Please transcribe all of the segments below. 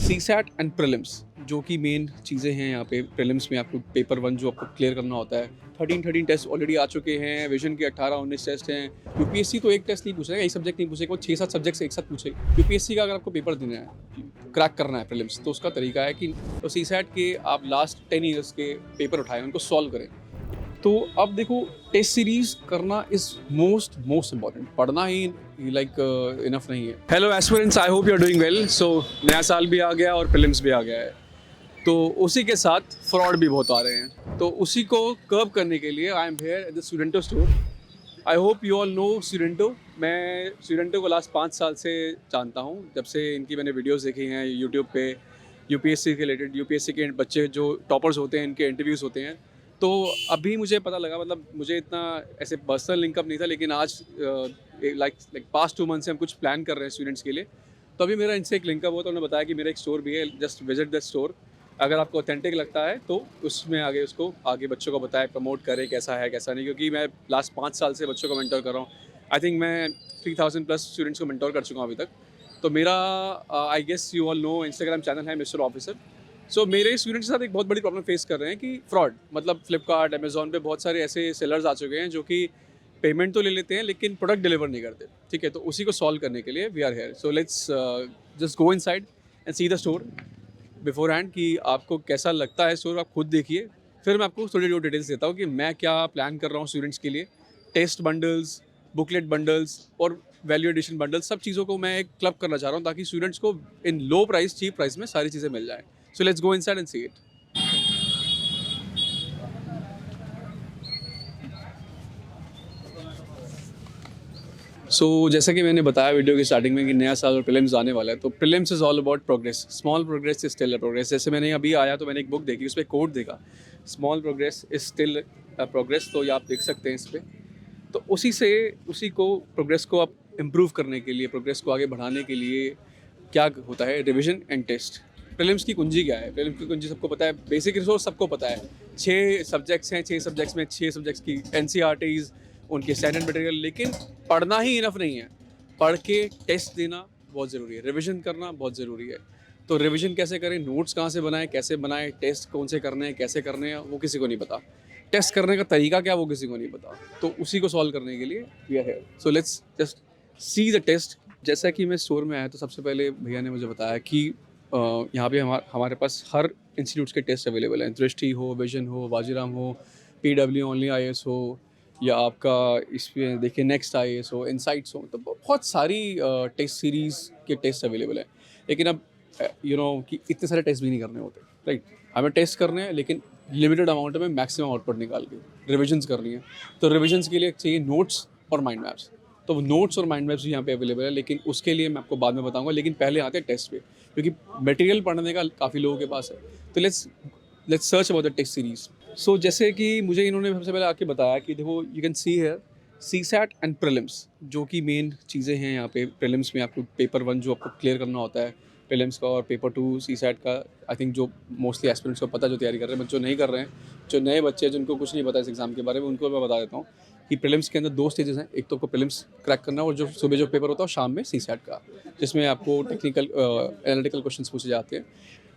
CSAT and prelims जो कि main चीज़ें हैं यहाँ पे। प्रीलिम्स में आपको पेपर 1 जो आपको क्लियर करना होता है, 13 टेस्ट ऑलरेडी आ चुके हैं। विजन के 18-19 टेस्ट हैं। यूपीएससी तो एक टेस्ट नहीं पूछेगा, एक सब्जेक्ट नहीं पूछेगा, वो 6-7 सब्जेक्ट एक साथ पूछेगा। यूपीएससी का अगर आपको पेपर देना है, क्रैक करना है प्रीलिम्स, तो उसका तरीका है कि तो सीसैट के आप लास्ट 10 ईयर्स के पेपर उठाएं, उनको सॉल्व करें। तो अब देखो, टेस्ट सीरीज करना इज मोस्ट इम्पॉर्टेंट। पढ़ना ही लाइक इनफ नहीं है। Hello aspirants, I hope you are doing well. So नया साल भी आ गया और प्रीलिम्स भी आ गया है, तो उसी के साथ फ्रॉड भी बहुत आ रहे हैं। तो उसी को कर्व करने के लिए I am here at the Studento store. I hope you all know Studento. मैं स्टूडेंटो को लास्ट 5 साल से जानता हूँ, जब से इनकी मैंने वीडियोस देखी हैं यूट्यूब पे। यूपीएससी के रिलेटेड, यूपीएससी के बच्चे जो टॉपर्स होते हैं, इनके इंटरव्यूज़ होते हैं। तो अभी मुझे पता लगा, मतलब मुझे इतना ऐसे पर्सनल लिंकअप नहीं था, लेकिन आज लाइक पास्ट 2 मंथ से हम कुछ प्लान कर रहे हैं स्टूडेंट्स के लिए। तो अभी मेरा इनसे एक लिंकअप हुआ, तो उन्होंने बताया कि मेरा एक स्टोर भी है, जस्ट विजिट द स्टोर। अगर आपको ऑथेंटिक लगता है तो उसमें उसको आगे बच्चों को बताएं, प्रमोट करें कैसा है कैसा नहीं। क्योंकि मैं लास्ट 5 साल से बच्चों को मेंटर कर रहा हूँ। आई थिंक मैं 3000 प्लस स्टूडेंट्स को मेंटर कर चुका हूँ अभी तक। तो मेरा I guess you all know Instagram channel है मिस्टर ऑफिसर। सो मेरे स्टूडेंट्स के साथ एक बहुत बड़ी प्रॉब्लम फेस कर रहे हैं कि फ्रॉड, मतलब फ्लिपकार्ट, अमेजोन पे बहुत सारे ऐसे सेलर्स आ चुके हैं जो कि पेमेंट तो ले लेते हैं लेकिन प्रोडक्ट डिलीवर नहीं करते। ठीक है, तो उसी को सॉल्व करने के लिए we are here. So let's just go inside and see the store beforehand कि आपको कैसा लगता है स्टोर। आप खुद देखिए, फिर मैं आपको थोड़ी डिटेल्स देता हूँ कि मैं क्या प्लान कर रहा हूँ स्टूडेंट्स के लिए। टेस्ट बंडल्स, बुकलेट बंडल्स और वैल्यू एडिशन बंडल्स, सब चीज़ों को मैं एक क्लब करना चाह रहा हूँ, ताकि स्टूडेंट्स को इन लो प्राइस, चीप प्राइस में सारी चीज़ें मिल जाएँ। So let's go inside and see it. जैसा कि मैंने बताया वीडियो की स्टार्टिंग में कि नया साल और प्रीलिम्स आने वाला है, तो prelims is all about progress. Small progress is still a progress. जैसे मैंने अभी आया तो मैंने एक बुक देखी, उस पर कोट देखा, small progress is still a progress. तो ये आप देख सकते हैं इस पर। तो उसी को प्रोग्रेस को आप इम्प्रूव करने के लिए, प्रोग्रेस को आगे बढ़ाने के लिए क्या होता है, रिविजन एंड टेस्ट। प्रीलिम्स की कुंजी क्या है? प्रीलिम्स की कुंजी सबको पता है, बेसिक रिसोर्स सबको पता है। 6 सब्जेक्ट्स हैं, 6 सब्जेक्ट्स में 6 सब्जेक्ट्स की एनसीईआरटीज़, उनके स्टैंडर्ड मटेरियल। लेकिन पढ़ना ही इनफ नहीं है, पढ़ के टेस्ट देना बहुत ज़रूरी है, रिविजन करना बहुत ज़रूरी है। तो रिविजन कैसे करें, नोट्स कहाँ से बनाएं, कैसे बनाएं, टेस्ट कौन से करने हैं, कैसे करने हैं, वो किसी को नहीं पता। टेस्ट करने का तरीका क्या, वो किसी को नहीं पता। तो उसी को सॉल्व करने के लिए we are here. So let's just see the test. जैसा कि मैं स्टोर में आया तो सबसे पहले भैया ने मुझे बताया कि यहाँ पे हमारे पास हर इंस्टीट्यूट्स के टेस्ट अवेलेबल हैं। दृष्टि हो, विजन हो, वाजीराम हो, पीडब्ल्यू ओनली आईएएस हो, या आपका इसमें देखिए नेक्स्ट आईएएस हो, इनसाइट्स हो। तो बहुत सारी टेस्ट सीरीज़ के टेस्ट अवेलेबल हैं। लेकिन अब यू नो कि इतने सारे टेस्ट भी नहीं करने होते, राइट। हमें टेस्ट करने हैं, लेकिन लिमिटेड अमाउंट में मैक्सिमम आउटपुट निकाल के रिविजन्स करनी है। तो रिविजन्स के लिए चाहिए नोट्स और माइंड मैप्स। तो नोट्स और माइंड मैप्स भी यहाँ पे अवेलेबल है, लेकिन उसके लिए मैं आपको बाद में बताऊंगा। लेकिन पहले आते हैं टेस्ट पे, क्योंकि मटेरियल पढ़ने का काफ़ी लोगों के पास है। तो let's search about the test series. जैसे कि मुझे इन्होंने सबसे पहले आके बताया कि देखो, यू कैन सी है सीसैट एंड प्रीलिम्स जो कि मेन चीज़ें हैं यहाँ पे। प्रीलिम्स में आपको पेपर 1 जो आपको क्लियर करना होता है प्रीलिम्स का, और पेपर 2 सीसैट का। आई थिंक जो मोस्टली एस्पिरेंट्स को पता, जो तैयारी कर रहे हैं, जो नहीं कर रहे हैं, जो नए बच्चे हैं जिनको कुछ नहीं पता इस एग्ज़ाम के बारे में, उनको मैं बता देता हूँ कि प्रीलिम्स के अंदर 2 स्टेजेस हैं। एक तो आपको प्रीलिम्स क्रैक करना है, और जो सुबह जो पेपर होता है और शाम में सीसैट का, जिसमें आपको टेक्निकल एनालिटिकल क्वेश्चंस पूछे जाते हैं।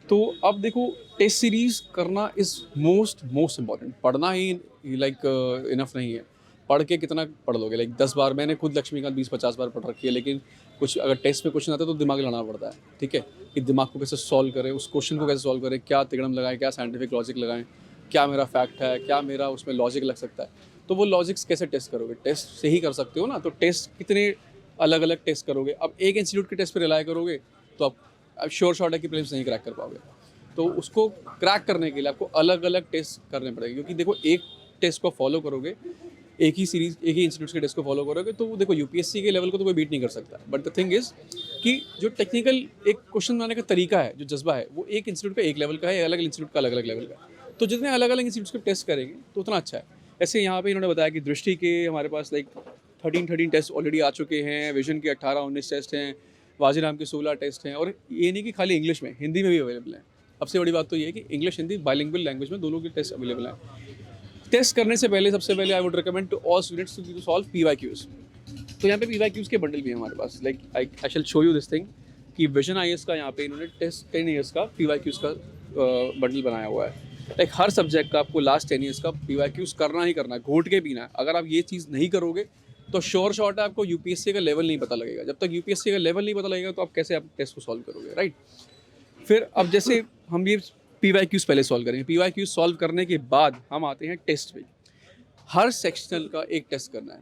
तो अब देखो, टेस्ट सीरीज करना इज मोस्ट इम्पॉर्टेंट। पढ़ना ही लाइक इनफ नहीं है। पढ़ के कितना पढ़ लोगे, लाइक 10 बार। मैंने खुद लक्ष्मीकांत 20-50 बार पढ़ रखी है, लेकिन कुछ अगर टेस्ट में क्वेश्चन आता है तो दिमाग लगाना पड़ता है। ठीक है, कि दिमाग को कैसे सॉल्व करें, उस क्वेश्चन को कैसे सॉल्व करें, क्या तिगड़म लगाएं, क्या साइंटिफिक लॉजिक लगाएं, क्या मेरा फैक्ट है, क्या मेरा उसमें लॉजिक लग सकता है। तो वो लॉजिक्स कैसे टेस्ट करोगे? टेस्ट से ही कर सकते हो ना। तो टेस्ट कितने अलग अलग टेस्ट करोगे? अब एक इंस्टीट्यूट के टेस्ट पर रिलाई करोगे तो आप श्योर शॉट है कि प्रीलिम्स नहीं क्रैक कर पाओगे। तो उसको क्रैक करने के लिए आपको अलग अलग टेस्ट करने पड़ेंगे। क्योंकि देखो, एक टेस्ट को फॉलो करोगे, एक ही सीरीज, एक ही इंस्टीट्यूट के टेस्ट को फॉलो करोगे, तो देखो यूपीएससी के लेवल को तो कोई बीट नहीं कर सकता। बट द थिंग इज कि जो टेक्निकल एक क्वेश्चन बनाने का तरीका है, जो जज्बा है, वो एक इंस्टीट्यूट का एक लेवल का है, अलग इंस्टीट्यूट का अलग अलग लेवल का है। तो जितने अलग अलग इंस्टीट्यूट्स के टेस्ट करेंगे तो उतना अच्छा है। ऐसे यहाँ पे इन्होंने बताया कि दृष्टि के हमारे पास लाइक 13 टेस्ट ऑलरेडी आ चुके हैं, विजन के 18-19 टेस्ट हैं, वाजीराम के 16 टेस्ट हैं। और ये नहीं कि खाली इंग्लिश में, हिंदी में भी अवेलेबल हैं। सबसे बड़ी बात तो ये है कि इंग्लिश हिंदी बाइलिंगुअल लैंग्वेज में दोनों के टेस्ट अवेलेबल हैं। टेस्ट करने से पहले सबसे पहले I would recommend to all students to solve PYQs. तो यहाँ पे पीवाईक्यूज के बंडल भी हैं हमारे पास। Like I shall show you this thing कि विजन आईएएस का यहाँ पे इन्होंने 10 ईयर्स का PYQs का बंडल बनाया हुआ है। लाइक हर सब्जेक्ट का आपको लास्ट 10 ईयर्स का PYQs करना ही करना है, घोट के पीना है। अगर आप ये चीज़ नहीं करोगे तो श्योर शॉट है आपको यूपीएससी का लेवल नहीं पता लगेगा। जब तक यूपीएससी का लेवल नहीं पता लगेगा तो आप कैसे आप टेस्ट को सॉल्व करोगे, राइट। फिर अब जैसे हम ये PYQs पहले सॉल्व करेंगे, PYQs सॉल्व करने के बाद हम आते हैं टेस्ट पे। हर सेक्शनल का एक टेस्ट करना है,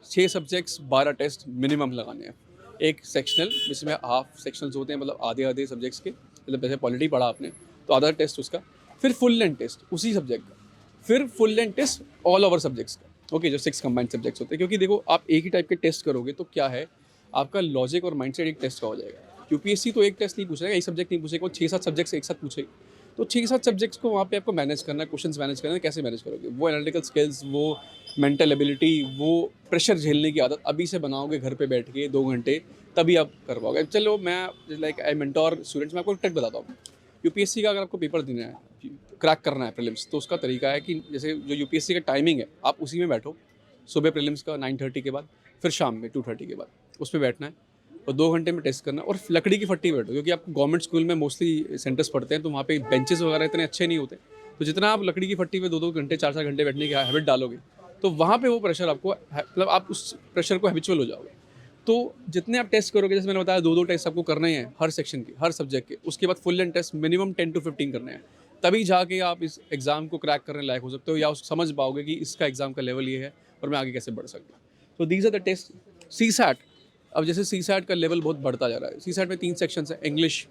6 सब्जेक्ट्स 12 टेस्ट मिनिमम लगाने हैं। एक सेक्शनल जिसमें हाफ सेक्शनल्स होते हैं, मतलब आधे आधे सब्जेक्ट्स के, मतलब जैसे पॉलिटी पढ़ा आपने तो आधा टेस्ट उसका, फिर फुल लेंथ टेस्ट उसी सब्जेक्ट का, फिर full length test all over subjects का, ओके, जो 6 कंबाइंड सब्जेक्ट्स होते हैं। क्योंकि देखो आप एक ही टाइप के टेस्ट करोगे तो क्या है, आपका लॉजिक और माइंडसेट एक टेस्ट का हो जाएगा। यूपीएससी तो एक टेस्ट नहीं पूछेगा, एक सब्जेक्ट नहीं पूछेगा, वो 6-7 सब्जेक्ट्स एक साथ पूछेगा। तो 6-7 सब्जेक्ट्स को वहाँ पे आपको मैनेज करना है, क्वेश्चंस मैनेज करना है। कैसे मैनेज करोगे, वो एनालिटिकल स्किल्स, वो मेंटल एबिलिटी, वो प्रेशर झेलने की आदत अभी से बनाओगे घर पे बैठ के 2 घंटे, तभी आप कर पाओगे। चलो मैं लाइक आई मेंटोर स्टूडेंट्स, मैं आपको ट्रिक बताता हूँ। यूपीएससी का अगर आपको पेपर देना है, क्रैक करना है प्रीलिम्स, तो उसका तरीका है कि जैसे जो यूपीएससी का टाइमिंग है आप उसी में बैठो। सुबह प्रीलिम्स का 9:30 के बाद, फिर शाम में 2:30 के बाद उसमें बैठना है और 2 घंटे में टेस्ट करना है। और लकड़ी की फट्टी बैठो, क्योंकि आप गवर्नमेंट स्कूल में मोस्टली सेंटर्स पढ़ते हैं तो वहाँ पे बेंचेस वगैरह इतने अच्छे नहीं होते। तो जितना आप लकड़ी की फट्टी पे 2-2 घंटे 4-4 घंटे बैठने की हैबिट डालोगे तो वहाँ पे वो प्रेशर आपको, मतलब आप उस प्रेशर को हैबिचुअल हो जाओगे। तो जितने आप टेस्ट करोगे, जैसे मैंने बताया 2-2 टेस्ट आपको करने हैं हर सेक्शन के, हर सब्जेक्ट के, उसके बाद full length test minimum 10 to 15 करने हैं। तभी जाके आप इस एग्ज़ाम को क्रैक करने लायक हो सकते हो, या समझ पाओगे कि इसका एग्ज़ाम का लेवल ये है और मैं आगे कैसे बढ़ सकता हूँ। तो these are the test. CSAT, अब जैसे CSAT का लेवल बहुत बढ़ता जा रहा है। CSAT में 3 सेक्शंस हैं, इंग्लिश,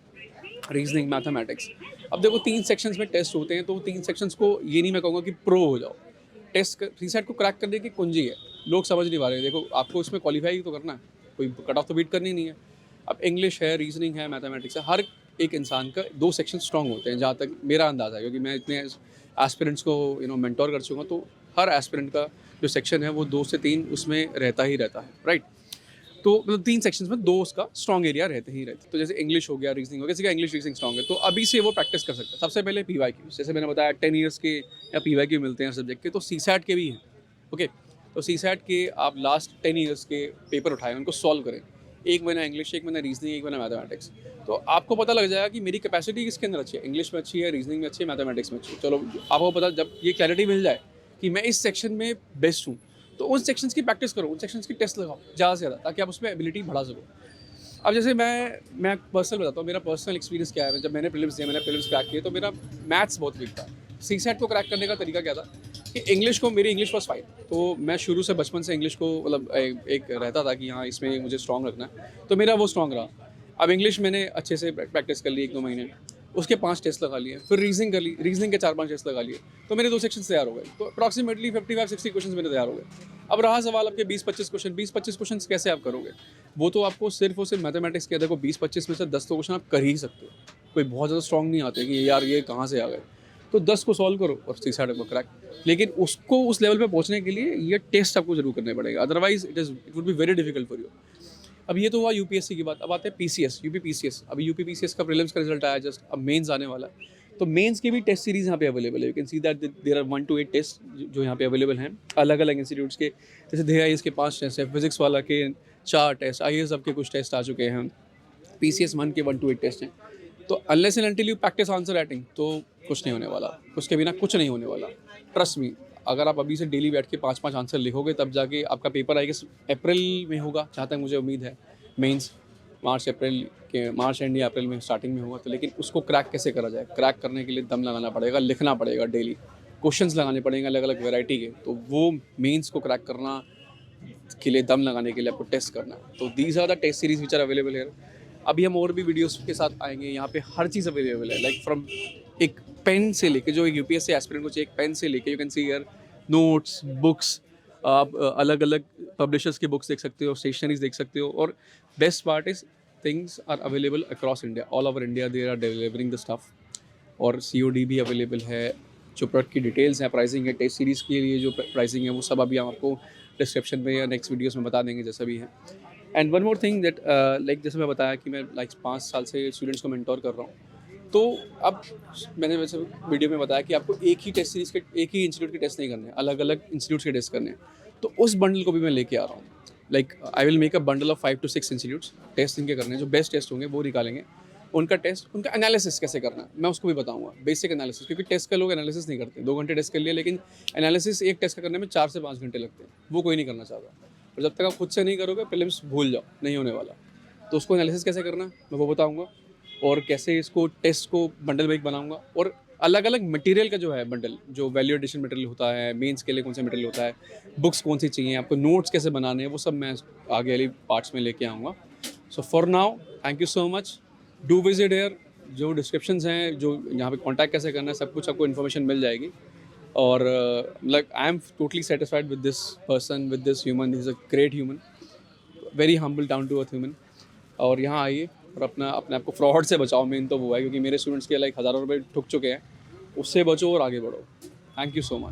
रीजनिंग, मैथमेटिक्स। अब देखो 3 सेक्शंस में टेस्ट होते हैं, तो 3 सेक्शंस को ये नहीं मैं कहूँगा कि प्रो हो जाओ। टेस्ट CSAT को क्रैक करने की कुंजी है, लोग समझ नहीं पा रहे हैं। देखो आपको इसमें क्वालिफाई तो करना है, कोई कट ऑफ तो बीट करनी नहीं है। अब इंग्लिश है, रीजनिंग है, मैथमेटिक्स है, हर एक इंसान का 2 सेक्शन स्ट्रॉन्ग होते हैं, जहाँ तक मेरा अंदाज़ा है। क्योंकि मैं इतने एस्पिरेंट्स को मेंटोर कर चुका हूँ, तो हर एस्पिरेंट का जो सेक्शन है वो 2 से 3 उसमें रहता ही रहता है, राइट। तो मतलब 3 सेक्शंस में 2 उसका स्ट्रॉन्ग एरिया रहते ही रहते। तो जैसे इंग्लिश हो गया, रीजनिंग हो गया, किसी का इंग्लिश रीजनिंग स्ट्रॉन्ग है तो अभी से वो प्रैक्टिस कर सकता है। सबसे पहले PYQ, जैसे मैंने बताया 10 ईयर्स के या PYQ मिलते हैं सब्जेक्ट के, तो CSAT के भी हैं, ओके। तो CSAT के आप लास्ट 10 ईयर्स के पेपर उठाएं, उनको सॉल्व करें। 1 महीना इंग्लिश, 1 महीना रीजनिंग, 1 महीना मैथमेटिक्स। तो आपको पता लग जाएगा कि मेरी कैपेसिटी किसके अंदर अच्छी है, इंग्लिश में अच्छी है, रीजनिंग में अच्छी है, मैथमेटिक्स में अच्छी है। चलो आपको पता, जब ये क्लैरिटी मिल जाए कि मैं इस सेक्शन में बेस्ट हूँ, तो उन सेक्शंस की प्रैक्टिस करो, उन सेक्शंस की टेस्ट लगाओ ज़्यादा से ज़्यादा, ताकि आप उसमें एबिलिटी बढ़ा सको। अब जैसे मैं पर्सनल बताता हूँ, मेरा पर्सनल एक्सपीरियंस क्या है। जब मैंने प्रीलिम्स दिया, मैंने प्रीलिम्स क्रैक किए, तो मेरा मैथ्स बहुत वीक था। CSAT को क्रैक करने का तरीका क्या था कि इंग्लिश को, मेरी इंग्लिश वाज फाइन, तो मैं शुरू से बचपन से इंग्लिश को मतलब एक रहता था कि हाँ इसमें मुझे स्ट्रॉन्ग रखना है, तो मेरा वो स्ट्रॉन्ग रहा। अब इंग्लिश मैंने अच्छे से प्रैक्टिस कर ली 1-2 महीने, उसके 5 टेस्ट लगा लिए, फिर रीजनिंग कर ली, रीजनिंग के 4-5 टेस्ट लगा लिए, तो मेरे 2 सेक्शन तैयार हो गए। तो अप्रॉक्सीमेटली 55-60 क्वेश्चन मेरे तैयार हो गए। अब रहा सवाल आपके 20-25 क्वेश्चन, 20-25 क्वेश्चन कैसे आप करोगे? वो तो आपको सिर्फ और सिर्फ मैथमेटिक्स के, देखो 20-25 में से 10 तो क्वेश्चन आप कर ही सकते हो, कोई बहुत ज़्यादा स्ट्रॉन्ग नहीं आते कि यार ये कहाँ से आ गए। तो 10 को सॉल्व करो और CSAT को क्रैक। लेकिन उसको उस लेवल पे पहुंचने के लिए ये टेस्ट आपको जरूर करने पड़ेगा, otherwise it would be very difficult for you. अब ये तो हुआ यूपीएससी की बात। अब आते हैं PCS, यूपी-PCS। अभी यूपी-PCS का प्रीलिम्स का रिजल्ट आया जस्ट, अब मेंस आने वाला है। तो मेंस की भी टेस्ट सीरीज यहाँ पे अवेलेबल है। You can see that there are 1 to 8 test जो यहाँ पे अवेलेबल हैं, अलग अलग इंस्टीट्यूट्स के। जैसे DIS के 5 टेस्ट है, फिजिक्स वाला के 4 टेस्ट, IAS अब के कुछ टेस्ट आ चुके हैं, PCS 1 के 1 to 8 टेस्ट हैं। तो unless and until you practice answer writing, तो कुछ नहीं होने वाला, उसके बिना कुछ नहीं होने वाला, ट्रस्ट मी। अगर आप अभी से डेली बैठ के 5-5 आंसर लिखोगे, तब जाके आपका पेपर आई गेस अप्रैल में होगा, जहाँ तक मुझे उम्मीद है। मेंस मार्च एंड या अप्रैल में स्टार्टिंग में होगा। तो लेकिन उसको क्रैक कैसे करा जाए? क्रैक करने के लिए दम लगाना पड़ेगा, लिखना पड़ेगा, डेली क्वेश्चंस लगाने पड़ेंगे अलग अलग वैरायटी के। तो वो मेंस को क्रैक करना के लिए, दम लगाने के लिए आपको टेस्ट करना है। तो these are the test series which are available है। अभी हम और भी वीडियोस के साथ आएंगे, यहाँ पे हर चीज़ अवेलेबल है, लाइक फ्रॉम एक पेन से लेके, जो यूपीएससी एस्पिरेंट को चाहिए, एक पेन से लेके, you can see here notes, books, आप अलग अलग पब्लिशर्स के बुक्स देख सकते हो, स्टेशनरीज देख सकते हो। और best part is things are available across India, all over India they are delivering the stuff. और COD भी अवेलेबल है। जो प्रोडक्ट की डिटेल्स हैं, प्राइसिंग है, टेस्ट सीरीज़ के लिए जो प्राइसिंग है, वो सब अभी हम आपको डिस्क्रिप्शन में या नेक्स्ट वीडियोस में बता देंगे, जैसा भी है। And one more thing that like जैसे मैं बताया कि मैं लाइक 5 साल से स्टूडेंट्स को मेंटोर कर रहा हूँ। तो अब मैंने वैसे वीडियो में बताया कि आपको एक ही टेस्ट सीरीज़ के, एक ही इंस्टीट्यूट के टेस्ट नहीं करने हैं, अलग अलग इंस्टीट्यूट्स के टेस्ट करने हैं। तो उस बंडल को भी मैं लेके आ रहा हूँ। Like I will make a bundle of 5 to 6 institutes, test इनके करने हैं, जो बेस्ट टेस्ट होंगे वो निकालेंगे, उनका टेस्ट, उनका एनालिसिस कैसे करना है मैं उसको भी बताऊंगा, बेसिक एनालिसिस, क्योंकि टेस्ट का लोग एनालिसिस नहीं करते, 2 घंटे टेस्ट कर लिया, लेकिन एनालिसिस एक टेस्ट का करने में 4 से 5 घंटे लगते हैं, वो कोई नहीं करना चाहता। और जब तक आप खुद से नहीं करोगे प्रीलिम्स भूल जाओ, नहीं होने वाला। तो उसको एनालिसिस कैसे करना है मैं वो बताऊँगा, और कैसे इसको टेस्ट को बंडल वाइज बनाऊंगा, और अलग अलग मटेरियल का जो है बंडल, जो वैल्यू एडिशन मटेरियल होता है, मेंस के लिए कौन सा मटेरियल होता है, बुक्स कौन सी चाहिए आपको, नोट्स कैसे बनाने हैं, वो सब मैं आगे वाली पार्ट्स में लेके आऊँगा। So for now thank you so much, do visit hair, जो डिस्क्रिप्शंस हैं, जो यहाँ पे कांटेक्ट कैसे करना है, सब कुछ आपको इन्फॉर्मेशन मिल जाएगी। और like I am totally satisfied with this person, with this human, is a great human, very humble, down to earth human. और यहाँ आइए और अपने आप को फ्रॉड से बचाओ, मेन तो वो है, क्योंकि मेरे स्टूडेंट्स के लाइक हज़ारों रुपए ठुक चुके हैं, उससे बचो और आगे बढ़ो। Thank you so much.